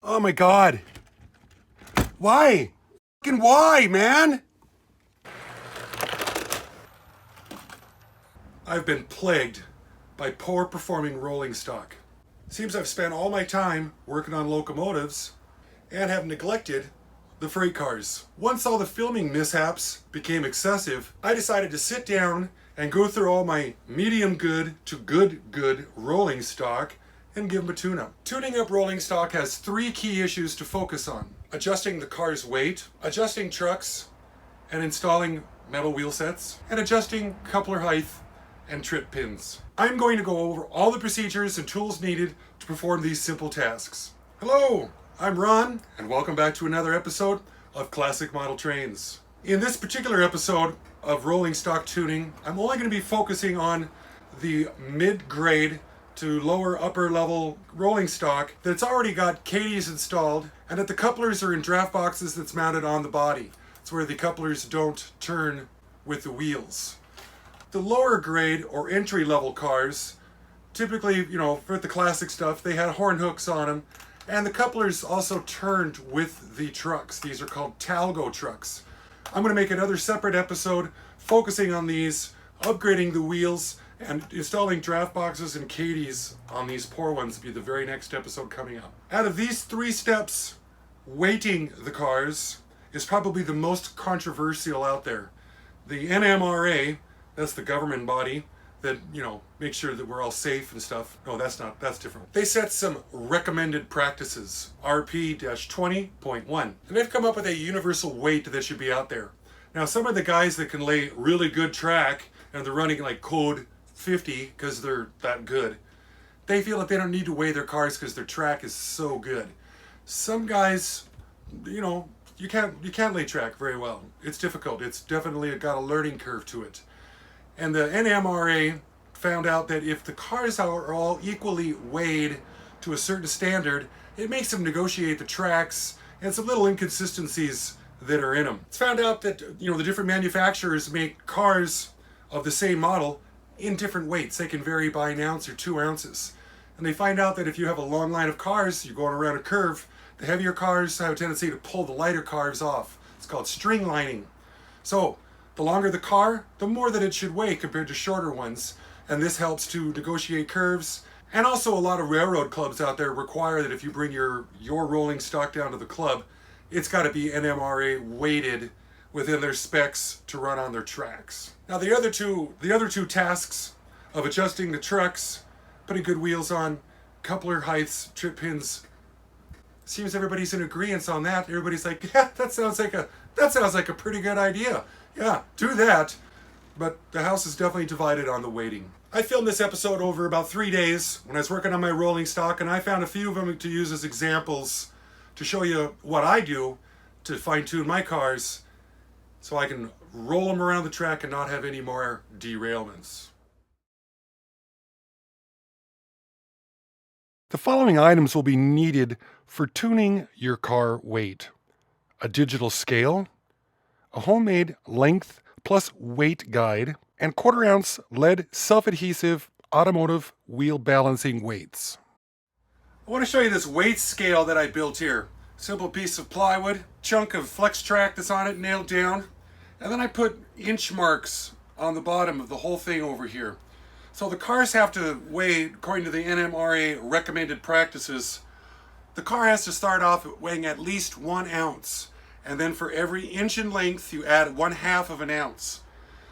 Oh my God. Why? Fucking why, man? I've been plagued by poor performing rolling stock. Seems I've spent all my time working on locomotives and have neglected the freight cars. Once all the filming mishaps became excessive, I decided to sit down and go through all my medium good to good rolling stock and give them a tune-up. Tuning up rolling stock has three key issues to focus on: adjusting the car's weight, adjusting trucks, and installing metal wheel sets, and adjusting coupler height and trip pins. I'm going to go over all the procedures and tools needed to perform these simple tasks. Hello, I'm Ron, and welcome back to another episode of Classic Model Trains. In this particular episode of rolling stock tuning, I'm only going to be focusing on the mid-grade to lower upper level rolling stock that's already got Kadees installed and that the couplers are in draft boxes that's mounted on the body. It's where the couplers don't turn with the wheels. The lower grade or entry level cars, typically, for the classic stuff, they had horn hooks on them, and the couplers also turned with the trucks. These are called Talgo trucks. I'm going to make another separate episode focusing on these, upgrading the wheels, and installing draft boxes and Kadees on these poor ones will be the very next episode coming up. Out of these three steps, weighting the cars is probably the most controversial out there. The NMRA, that's the government body that, makes sure that we're all safe and stuff. No, that's different. They set some recommended practices, RP-20.1. And they've come up with a universal weight that should be out there. Now, some of the guys that can lay really good track, and they're running like code 50 because they're that good, they feel that they don't need to weigh their cars because their track is so good. Some guys, you can't lay track very well. It's difficult. It's definitely got a learning curve to it. And the NMRA found out that if the cars are all equally weighed to a certain standard, it makes them negotiate the tracks and some little inconsistencies that are in them. It's found out that, the different manufacturers make cars of the same model in different weights. They can vary by an ounce or 2 ounces. And they find out that if you have a long line of cars, you're going around a curve, the heavier cars have a tendency to pull the lighter cars off. It's called string lining. So the longer the car, the more that it should weigh compared to shorter ones. And this helps to negotiate curves. And also a lot of railroad clubs out there require that if you bring your rolling stock down to the club, it's got to be NMRA weighted within their specs to run on their tracks. Now the other two tasks of adjusting the trucks, putting good wheels on, coupler heights, trip pins, seems everybody's in agreement on that. Everybody's like, yeah, that sounds like a pretty good idea. Yeah, do that. But the house is definitely divided on the weighting. I filmed this episode over about 3 days when I was working on my rolling stock, and I found a few of them to use as examples to show you what I do to fine-tune my cars so I can roll them around the track and not have any more derailments. The following items will be needed for tuning your car weight: a digital scale, a homemade length plus weight guide, and 1/4 ounce lead self-adhesive automotive wheel balancing weights. I want to show you this weight scale that I built here. Simple piece of plywood, chunk of flex track that's on it nailed down, and then I put inch marks on the bottom of the whole thing over here. So the cars have to weigh, according to the NMRA recommended practices, the car has to start off weighing at least 1 ounce. And then for every inch in length, you add 1/2 of an ounce.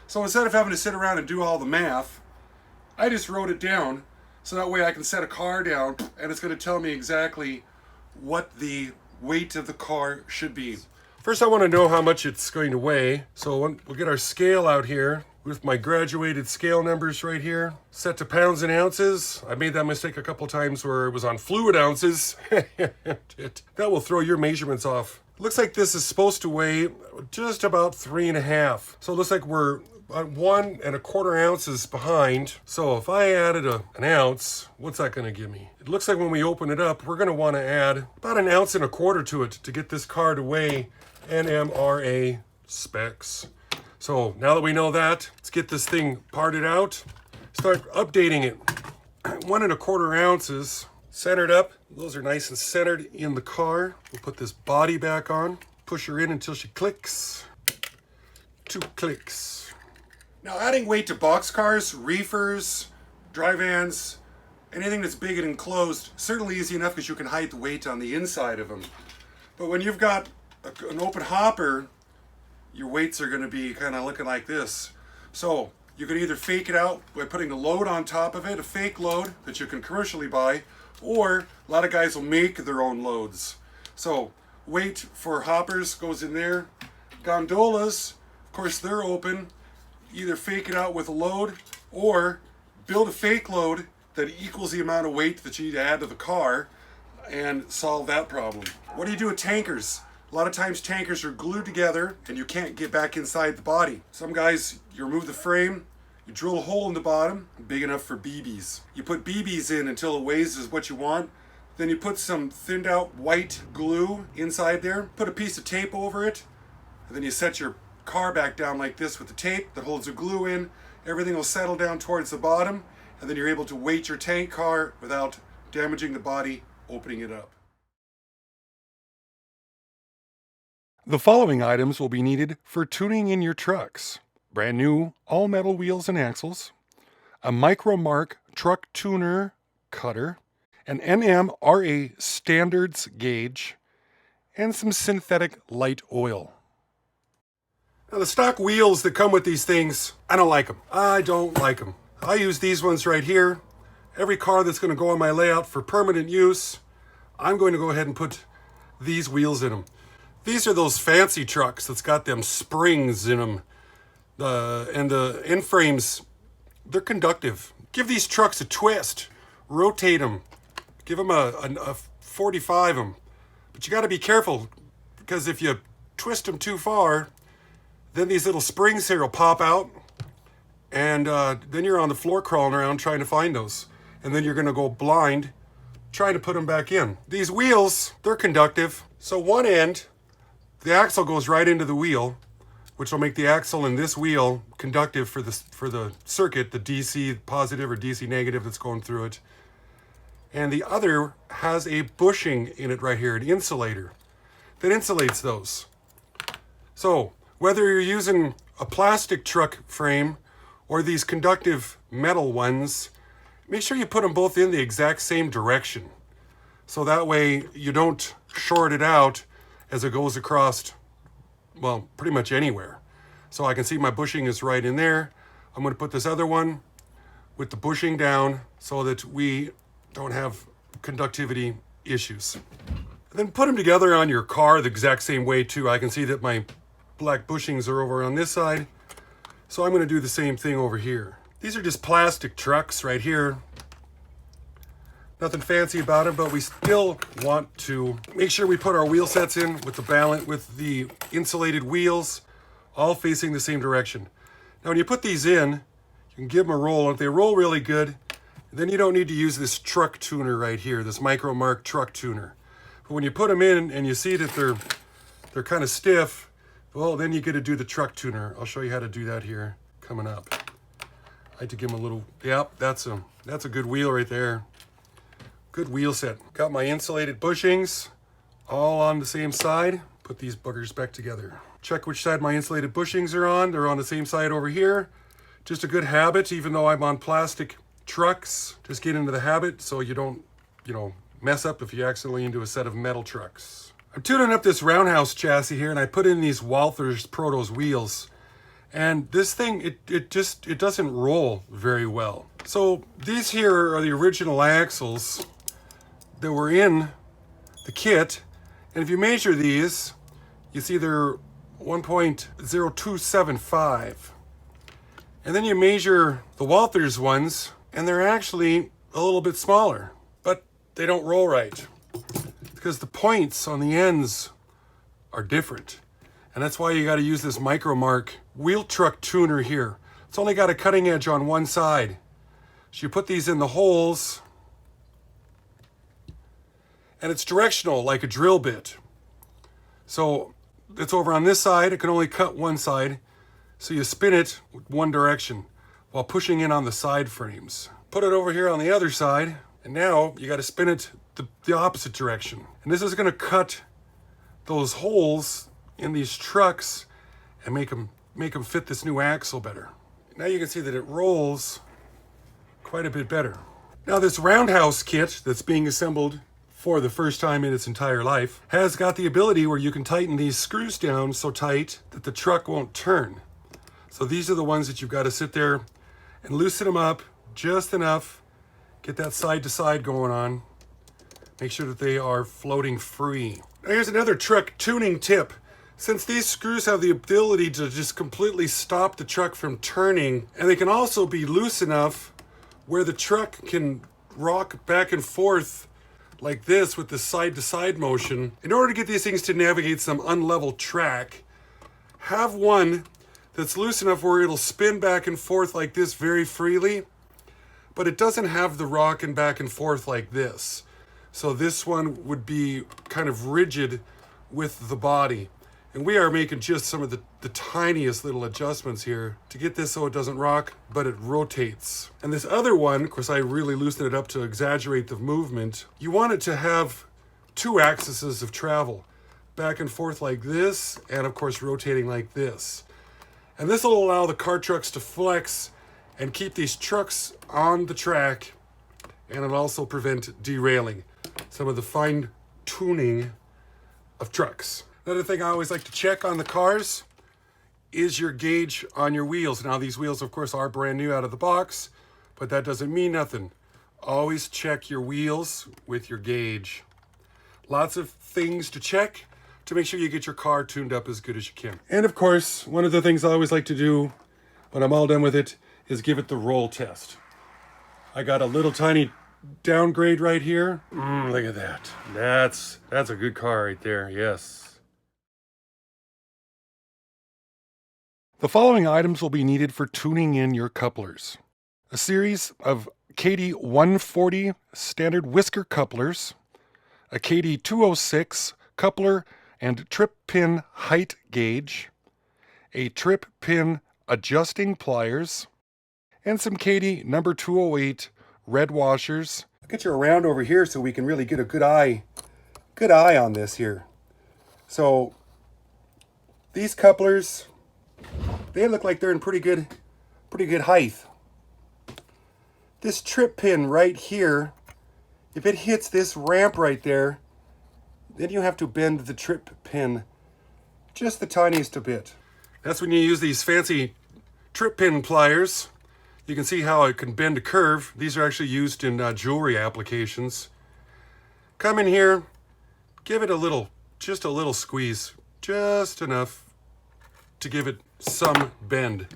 So instead of having to sit around and do all the math, I just wrote it down so that way I can set a car down and it's going to tell me exactly what the weight of the car should be. First, I want to know how much it's going to weigh. So we'll get our scale out here with my graduated scale numbers right here, set to pounds and ounces. I made that mistake a couple times where it was on fluid ounces. That will throw your measurements off. Looks like this is supposed to weigh just about 3.5. So it looks like we're 1 1/4 ounces behind. So if I added an ounce, what's that going to give me? It looks like when we open it up, we're going to want to add about 1.25 ounces to it to get this car to weigh NMRA specs. So now that we know that, let's get this thing parted out, start updating it. 1 1/4 ounces Centered up. Those are nice and centered in the car. We'll put this body back on. Push her in until she clicks. 2 clicks. Now adding weight to boxcars, reefers, dry vans, anything that's big and enclosed, certainly easy enough because you can hide the weight on the inside of them. But when you've got an open hopper, your weights are going to be kind of looking like this. So you can either fake it out by putting a load on top of it, a fake load that you can commercially buy, or a lot of guys will make their own loads. So weight for hoppers goes in there. Gondolas, of course, they're open. Either fake it out with a load or build a fake load that equals the amount of weight that you need to add to the car and solve that problem. What do you do with tankers? A lot of times tankers are glued together and you can't get back inside the body. Some guys, you remove the frame, you drill a hole in the bottom, big enough for BBs. You put BBs in until it weighs is what you want. Then you put some thinned out white glue inside there, put a piece of tape over it, and then you set your car back down like this with the tape that holds the glue in. Everything will settle down towards the bottom, and then you're able to weight your tank car without damaging the body, opening it up. The following items will be needed for tuning in your trucks. Brand new all-metal wheels and axles, a MicroMark truck tuner cutter, an NMRA standards gauge, and some synthetic light oil. Now the stock wheels that come with these things, I don't like them. I don't like them. I use these ones right here. Every car that's going to go on my layout for permanent use, I'm going to go ahead and put these wheels in them. These are those fancy trucks that's got them springs in them. And the end frames, they're conductive. Give these trucks a twist. Rotate them. Give them a 45 them. But you got to be careful because if you twist them too far, then these little springs here will pop out. And then you're on the floor crawling around trying to find those. And then you're going to go blind trying to put them back in. These wheels, they're conductive. So one end, the axle goes right into the wheel, which will make the axle in this wheel conductive for the circuit, the DC positive or DC negative that's going through it. And the other has a bushing in it right here, an insulator that insulates those. So whether you're using a plastic truck frame or these conductive metal ones, make sure you put them both in the exact same direction. So that way you don't short it out as it goes across, well, pretty much anywhere. So I can see my bushing is right in there. I'm going to put this other one with the bushing down so that we don't have conductivity issues. And then put them together on your car the exact same way too. I can see that my black bushings are over on this side. So I'm going to do the same thing over here. These are just plastic trucks right here. Nothing fancy about it, but we still want to make sure we put our wheel sets in with the balance, with the insulated wheels, all facing the same direction. Now, when you put these in, you can give them a roll. If they roll really good, then you don't need to use this truck tuner right here, this MicroMark truck tuner. But when you put them in and you see that they're kind of stiff, well, then you get to do the truck tuner. I'll show you how to do that here coming up. I had to give them a little, yep, that's a good wheel right there. Good wheel set. Got my insulated bushings all on the same side. Put these buggers back together. Check which side my insulated bushings are on. They're on the same side over here. Just a good habit, even though I'm on plastic trucks. Just get into the habit so you don't, mess up if you accidentally into a set of metal trucks. I'm tuning up this roundhouse chassis here and I put in these Walthers Protos wheels. And this thing, it doesn't roll very well. So these here are the original axles that were in the kit. And if you measure these, you see they're 1.0275. And then you measure the Walthers ones, and they're actually a little bit smaller, but they don't roll right because the points on the ends are different. And that's why you got to use this MicroMark wheel truck tuner here. It's only got a cutting edge on one side. So you put these in the holes, and it's directional like a drill bit. So it's over on this side, it can only cut one side. So you spin it one direction while pushing in on the side frames. Put it over here on the other side, And now you got to spin it the opposite direction. And this is going to cut those holes in these trucks and make them fit this new axle better. Now you can see that it rolls quite a bit better. Now this roundhouse kit that's being assembled for the first time in its entire life has got the ability where you can tighten these screws down so tight that the truck won't turn. So these are the ones that you've got to sit there and loosen them up just enough, get that side to side going on, make sure that they are floating free. Now here's another truck tuning tip. Since these screws have the ability to just completely stop the truck from turning, and they can also be loose enough where the truck can rock back and forth like this with the side-to-side motion. In order to get these things to navigate some unlevel track, have one that's loose enough where it'll spin back and forth like this very freely, but it doesn't have the rocking back and forth like this. So this one would be kind of rigid with the body. And we are making just some of the tiniest little adjustments here to get this so it doesn't rock, but it rotates. And this other one, of course, I really loosened it up to exaggerate the movement. You want it to have two axes of travel, back and forth like this, and of course rotating like this. And this will allow the car trucks to flex and keep these trucks on the track, and it'll also prevent derailing, some of the fine tuning of trucks. Another thing I always like to check on the cars is your gauge on your wheels. Now these wheels, of course, are brand new out of the box, but that doesn't mean nothing. Always check your wheels with your gauge. Lots of things to check to make sure you get your car tuned up as good as you can. And of course, one of the things I always like to do when I'm all done with it is give it the roll test. I got a little tiny downgrade right here. Look at that. That's a good car right there, yes. The following items will be needed for tuning in your couplers. A series of Kadee 140 standard whisker couplers, a Kadee 206 coupler and trip pin height gauge, a trip pin adjusting pliers, and some Kadee number 208 red washers. I'll get you around over here so we can really get a good eye on this here. So these couplers, they look like they're in pretty good height. This trip pin right here, if it hits this ramp right there, then you have to bend the trip pin just the tiniest a bit. That's when you use these fancy trip pin pliers. You can see how it can bend a curve. These are actually used in jewelry applications. Come in here, give it just a little squeeze, just enough to give it some bend.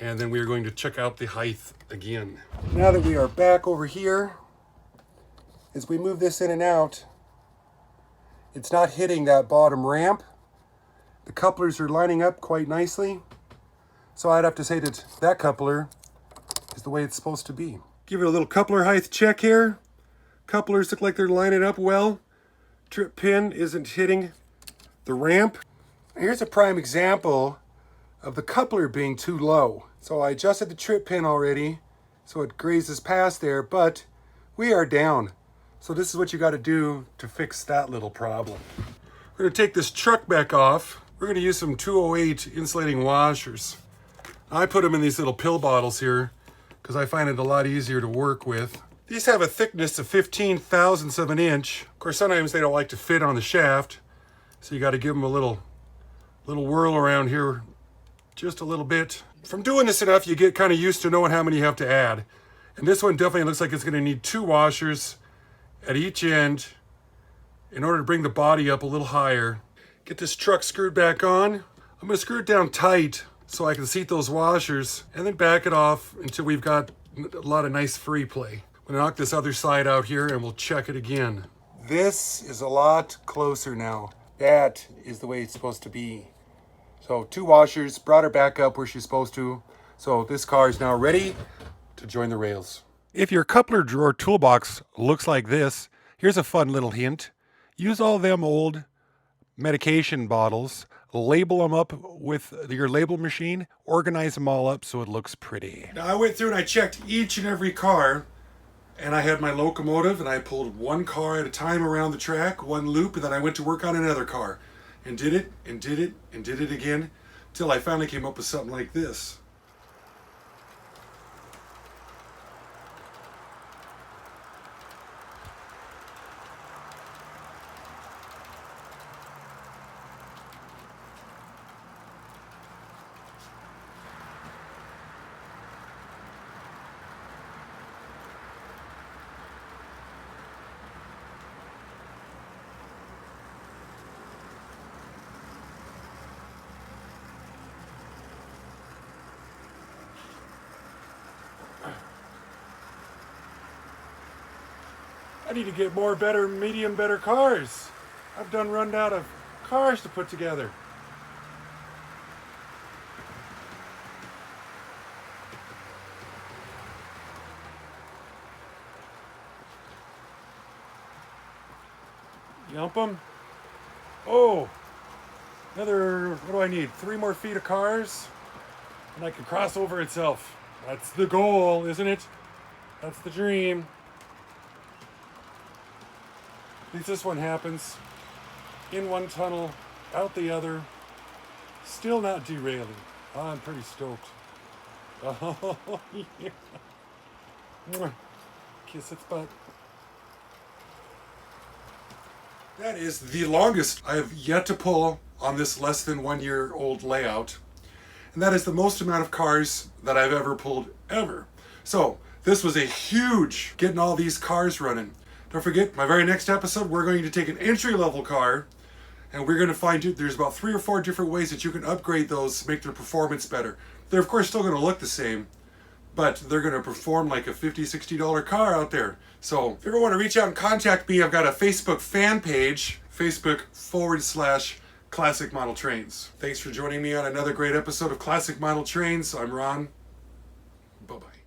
And then we are going to check out the height again. Now that we are back over here, as we move this in and out, it's not hitting that bottom ramp. The couplers are lining up quite nicely. So I'd have to say that that coupler is the way it's supposed to be. Give it a little coupler height check here. Couplers look like they're lining up well. Trip pin isn't hitting the ramp. Here's a prime example of the coupler being too low. So I adjusted the trip pin already so it grazes past there, but we are down. So this is what you got to do to fix that little problem. We're going to take this truck back off. We're going to use some 208 insulating washers. I put them in these little pill bottles here because I find it a lot easier to work with. These have a thickness of 15 thousandths of an inch. Of course, sometimes they don't like to fit on the shaft, so you got to give them a little whirl around here, just a little bit. From doing this enough, you get kind of used to knowing how many you have to add. And this one definitely looks like it's going to need 2 washers at each end in order to bring the body up a little higher. Get this truck screwed back on. I'm going to screw it down tight so I can seat those washers and then back it off until we've got a lot of nice free play. I'm going to knock this other side out here and we'll check it again. This is a lot closer now. That is the way it's supposed to be. So 2 washers, brought her back up where she's supposed to. So this car is now ready to join the rails. If your coupler drawer toolbox looks like this, here's a fun little hint. Use all them old medication bottles, label them up with your label machine, organize them all up so it looks pretty. Now I went through and I checked each and every car, and I had my locomotive, and I pulled one car at a time around the track, one loop, and then I went to work on another car, and did it, and did it, and did it again, till I finally came up with something like this. I need to get more better cars. I've done run out of cars to put together. Yump them. Oh, another, what do I need? 3 more feet of cars, and I can cross over itself. That's the goal, isn't it? That's the dream. At least this one happens. In one tunnel, out the other. Still not derailing. Oh, I'm pretty stoked. Oh, yeah. Mwah. Kiss its butt. That is the longest I have yet to pull on this less than 1 year old layout. And that is the most amount of cars that I've ever pulled ever. So this was a huge getting all these cars running. Don't forget, my very next episode, we're going to take an entry-level car, and we're going to find out there's about 3 or 4 different ways that you can upgrade those to make their performance better. They're, of course, still going to look the same, but they're going to perform like a $50, $60 car out there. So if you ever want to reach out and contact me, I've got a Facebook fan page, Facebook.com/Classic Model Trains. Thanks for joining me on another great episode of Classic Model Trains. I'm Ron. Bye-bye.